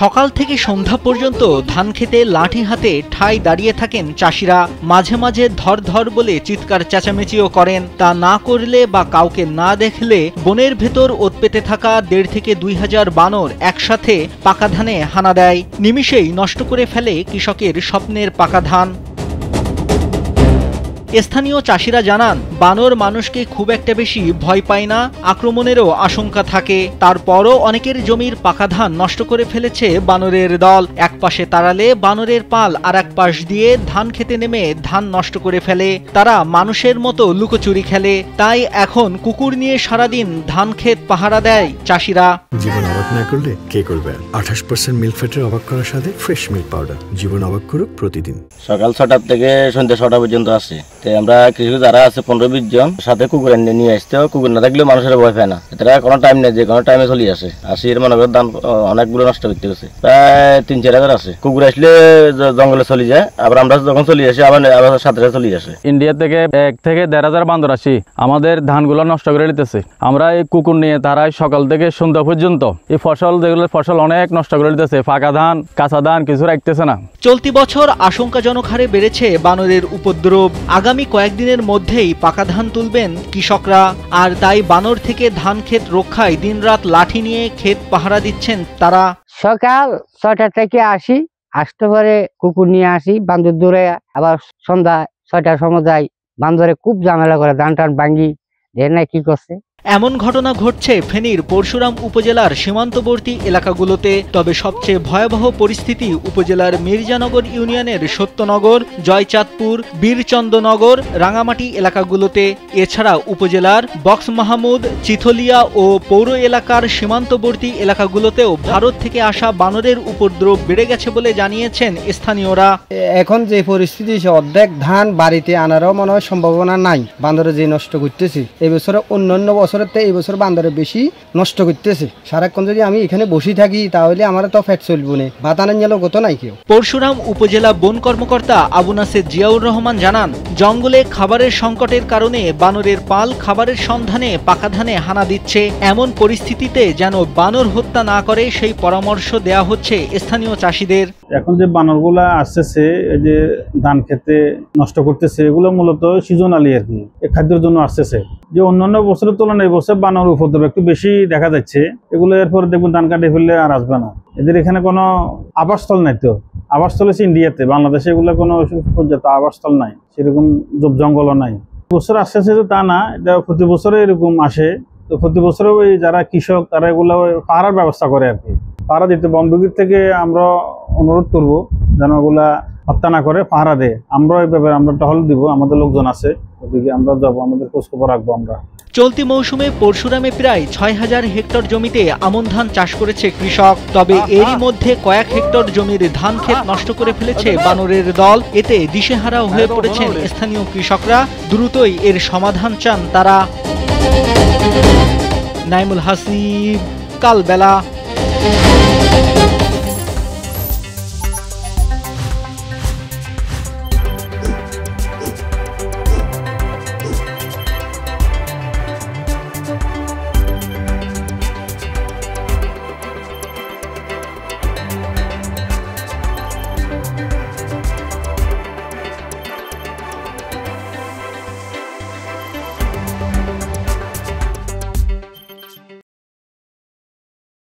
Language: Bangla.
সকাল থেকে সন্ধ্যা পর্যন্ত ধান খেতে লাঠি হাতে ঠাই দাঁড়িয়ে থাকেন চাষিরা। মাঝে মাঝে ধর ধর বলে চিৎকার চেঁচামেচিও করেন। তা না করলে বা কাউকে না দেখলে বনের ভেতর ওত পেতে থাকা ১,৫০০ থেকে ২,০০০ বানর একসাথে পাকা ধানে হানা দেয়। নিমিষেই নষ্ট করে ফেলে কৃষকের স্বপ্নের পাকা ধান। স্থানীয় চাষিরা জানান, বানর মানুষকে খুব একটা বেশি ভয় পায় না, আক্রমণেরও আশঙ্কা থাকে। তারপরও অনেকের জমির পাকা ধান নষ্ট করে ফেলেছে বানরের দল। এক পাশে তাড়ালে বানরের পাল আর এক পাশ দিয়ে ধান খেতে নেমে ধান নষ্ট করে ফেলে। তারা মানুষের মতো লুকোচুরি খেলে। তাই এখন কুকুর নিয়ে সারাদিন ধান ক্ষেত পাহারা দেয় চাষিরা। জীবন অবাক না করলে কে করবে? 28% মিল্ক ফ্যাটের অবাক করার সাথে ফ্রেশ মিল্ক পাউডার। জীবন অবাক করুক প্রতিদিন। সকাল ৬টা থেকে সন্ধ্যা ৬টা পর্যন্ত আসে। আমরা কৃষক যারা আছে ১৫-২০ জন সাথে কুকুর নিয়ে আসতে, কুকুর না থাকলেও মানুষের ভয় পায় না। এরা কোনো টাইম নেই, যে কোনো টাইমে চলে আসে। এর মনে করেন ধান অনেকগুলো নষ্ট করতে গেছে, প্রায় ৩-৪ হাজার আছে। কুকুর আসলে জঙ্গলে চলে যায়, আবার আমরা যখন চলে আসি আবার সাথে চলে আসে। ইন্ডিয়া থেকে ১ থেকে ১,৫০০ বান্দর আসি আমাদের ধানগুলো নষ্ট করে নিতেছে। আমরা এই কুকুর নিয়ে তারাই সকাল থেকে সন্ধ্যা পর্যন্ত এই ফসল, যেগুলো ফসল অনেক নষ্ট করে নিতেছে। পাকা ধান, কাঁচা ধান কিছু রাখতেছে না। চলতি বছর আশঙ্কাজনক হারে বেড়েছে বানরের উপদ্রব। আগামী কয়েকদিনের মধ্যেই পাকা ধান তুলবেন কৃষকরা। আর তাই বানর থেকে ধান ক্ষেত রক্ষায় দিনরাত লাঠি নিয়ে ক্ষেত পাহারা দিচ্ছেন তারা। সকাল ৬টা থেকে আসতে পরে কুকুর নিয়ে আসি, বান্দর দৌড়ে। আবার সন্ধ্যা ৬টার সময় যাই, বান্দরে খুব ঝামেলা করে, ধান টান ভাঙ্গি দেয় না কি করছে। এমন ঘটনা ঘটছে ফেনীর পরশুরাম উপজেলার সীমান্তবর্তী এলাকাগুলোতে। তবে সবচেয়ে ভয়াবহ পরিস্থিতি উপজেলার মির্জানগর ইউনিয়নের সত্যনগর, জয়চাঁদপুর, বীরচন্দ্রনগর, রাঙামাটি এলাকাগুলোতে। এছাড়া উপজেলার বক্স মাহমুদ, চিথলিয়া ও পৌর এলাকার সীমান্তবর্তী এলাকাগুলোতেও ভারত থেকে আসা বানরের উপদ্রব বেড়ে গেছে বলে জানিয়েছেন স্থানীয়রা। এখন যে পরিস্থিতি, অর্ধেক ধান বাড়িতে আনারও মনে হয় সম্ভাবনা নাই। বান্দরে যে নষ্ট করতেছি এই বছরে, অন্যান্য বছরের এই বছর বান্দরে বেশি নষ্ট করতেছে। সারাক্ষণ যদি আমি এখানে বসে থাকি তাহলে আমার তো ফ্যাট চলবো না, বাতানের গেল কত নাই কেউ। পরশুরাম উপজেলা বন কর্মকর্তা আবু নাসের জিয়াউর রহমান জানান, জঙ্গলে খাবারের সংকটের কারণে বানরের পাল খাবারের সন্ধানে পাকা ধানে হানা দিচ্ছে। এমন পরিস্থিতিতে যেন বানর হত্যা না করে সেই পরামর্শ দেয়া হচ্ছে স্থানীয় চাষিদের। এখন যে বানরগুলা আসতেছে, এই যে ধান খেতে নষ্ট করতেছে, এগুলো মূলত সিজনালি আর কি, খাদ্যের জন্য আসতেছে। যে অন্যান্য বছরের তুলনায় এই বছর বানর উপদ্রব একটু বেশি দেখা যাচ্ছে। এগুলো এরপর দেখুন ধান কাটে ফেললে আর আসবে না। এদের এখানে কোনো আবাসস্থল নাই। তো আবাসস্থল আছে ইন্ডিয়াতে, বাংলাদেশে এগুলো কোনো পর্যাপ্ত আবাসস্থল নাই, সেরকম জঙ্গলও নাই। বছর আসতেছে তো তা না, এটা প্রতি বছরে এরকম আসে। তো প্রতি বছরে ওই যারা কৃষক তারা এগুলো পাহারার ব্যবস্থা করে আর কি, পাহারা দিতে। বন বিভাগ থেকে আমরা অনুরোধ করব যেন ওগুলা হত্যা না করে পাহারা দেয়। আমরা এই ব্যাপারে আমরা টহল দিব, আমাদের লোকজন আছে ওদিকে, আমরা যাবো, আমাদের খোঁজখবর রাখবো আমরা। চলতি মৌসুমে পরশুরামে প্রায় ৬,০০০ হেক্টর জমিতে আমন ধান চাষ করেছে কৃষক। তবে এরই মধ্যে কয়েক হেক্টর জমির ধান ক্ষেত নষ্ট করে ফেলেছে বানরের দল। এতে দিশেহারা হয়ে পড়েছেন স্থানীয় কৃষকরা। দ্রুতই এর সমাধান চান তারা। নাইমুল হাসিব, কালবেলা।